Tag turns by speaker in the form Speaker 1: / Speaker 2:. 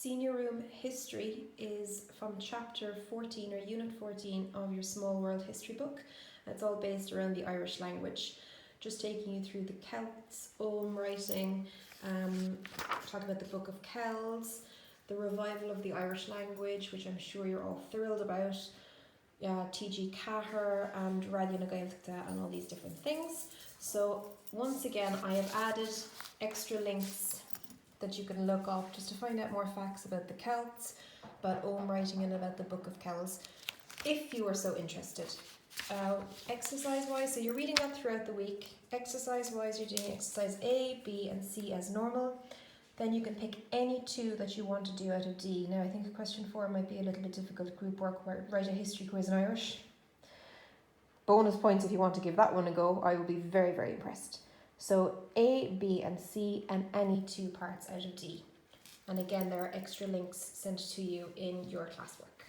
Speaker 1: Senior Room History is from chapter 14 or unit 14 of your Small World History book. It's all based around the Irish language, just taking you through the Celts, Ogham writing, talk about the Book of Kells, the revival of the Irish language, which I'm sure you're all thrilled about, T.G. Cahir and Radio na Gaeltachta and all these different things. So once again, I have added extra links that you can look up just to find out more facts about the Celts, about Ogham writing and about the Book of Kells, if you are so interested. Exercise-wise, so you're reading that throughout the week. Exercise-wise, you're doing exercise A, B and C as normal. Then you can pick any two that you want to do out of D. Now I think question 4 might be a little bit difficult, group work, write a history quiz in Irish. Bonus points if you want to give that one a go. I will be very, very impressed. So A, B and C and any two parts out of D. And again, there are extra links sent to you in your classwork.